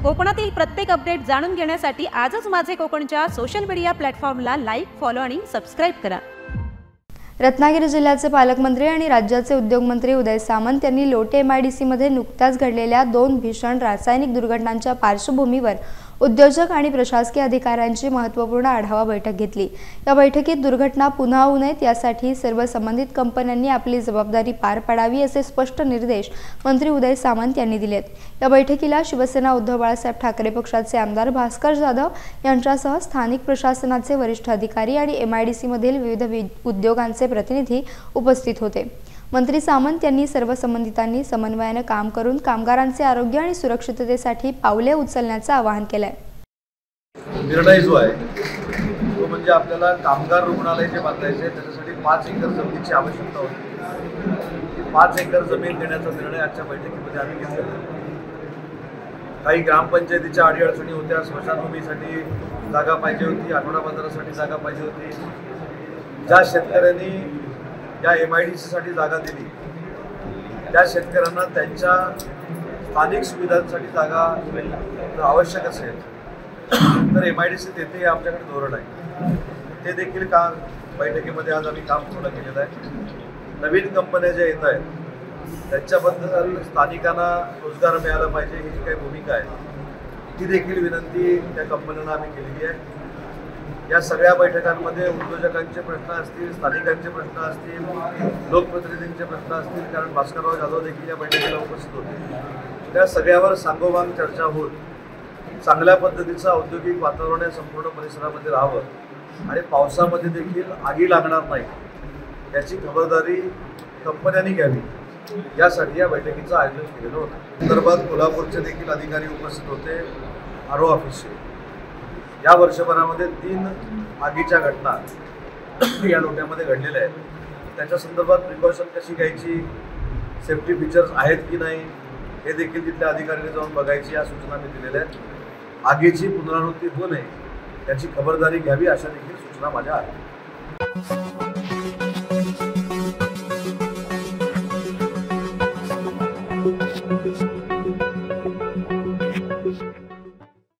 कोकणातील प्रत्येक अपडेट जाणून घेण्यासाठी आजच माझे कोकणच्या सोशल मीडिया प्लॅटफॉर्मला लाईक, फॉलो आणि सबस्क्राइब करा। रत्नागिरी जिल्ह्याचे पालकमंत्री आणि राज्याचे उद्योगमंत्री उदय सामंत यांनी लोटे MIDC मध्ये नुकत्याच घडलेल्या 2 भीषण रासायनिक दुर्घटनांच्या पार्श्वभूमीवर उद्योजक आणि प्रशासकीय अधिकाऱ्यांची महत्त्वपूर्ण आढावा बैठक घेतली। या बैठकीत दुर्घटना पुन्हा होऊ नयेत यासाठी सर्व संबंधित कंपन्यांनी आपली जबाबदारी पार पाडावी असे स्पष्ट निर्देश मंत्री उदय सामंत यांनी दिलेत। या बैठकीला शिवसेना उद्धव बाळासाहेब ठाकरे पक्षाचे आमदार भास्कर जाधव यांच्यासह स्थानिक प्रशासनाचे वरिष्ठ अधिकारी आणि MIDC मधील विविध उद्योगांचे प्रतिनिधी उपस्थित होते। मंत्री सामंत यांनी सर्व संबंधितांनी समन्वयाने काम करून कामगारांचे आरोग्य आणि सुरक्षिततेसाठी पावले उचलण्याचे आवाहन केले। निर्णय जो आहे तो म्हणजे आपल्याला कामगार रुग्णालय जे बांधायचे त्याच्यासाठी 5 एकर जमिनीची आवश्यकता होती। 5 एकर जमीन देण्याचा निर्णय आजच्या बैठकीमध्ये आम्ही घेतला। काही ग्रामपंचायतीच्या अडीअडचणी होत्या, स्मशानभूमीसाठी जागा पाहिजे होती, आठवडा बाजारासाठी जागा पाहिजे होती। ज्या शेतकऱ्यांनी या MIDC साठी जागा दिली त्या शेतकऱ्यांना त्यांच्या स्थानिक सुविधांसाठी जागा आवश्यक असेल तर MIDC देते हे आमच्याकडे धोरण आहे। ते देखील काम बैठकीमध्ये आज आम्ही काम पूर्ण केलेलं आहे। नवीन कंपन्या ज्या येत आहेत त्यांच्याबद्दल स्थानिकांना रोजगार मिळाला पाहिजे ही जी काही भूमिका आहे ती देखील विनंती त्या कंपन्यांना आम्ही केलेली आहे। या सगळ्या बैठकांमध्ये उद्योजकांचे प्रश्न असतील, स्थानिकांचे प्रश्न असतील, लोकप्रतिनिधींचे प्रश्न असतील, कारण भास्करराव जाधव देखील या बैठकीला उपस्थित होते। त्या सगळ्यावर सांगोपांग चर्चा होत चांगल्या पद्धतीचं औद्योगिक वातावरण या संपूर्ण परिसरामध्ये राहावं आणि पावसामध्ये देखील आगी लागणार नाही याची खबरदारी कंपन्यांनी घ्यावी यासाठी या बैठकीचं आयोजन केलेलं होतं। संदर्भात कोल्हापूरचे देखील अधिकारी उपस्थित होते, RO ऑफिसचे। या वर्षभरामध्ये 3 आगीच्या घटना या लोट्यामध्ये घडलेल्या आहेत। त्याच्या संदर्भात प्रिकॉशन कशी घ्यायची, सेफ्टी फीचर्स आहेत की नाही हे देखील तिथल्या अधिकाऱ्यांनी जाऊन बघायची या सूचना मी दिलेल्या आहेत। आगीची पुनरावृत्ती होऊ नये याची खबरदारी घ्यावी अशा देखील सूचना माझ्या आहेत।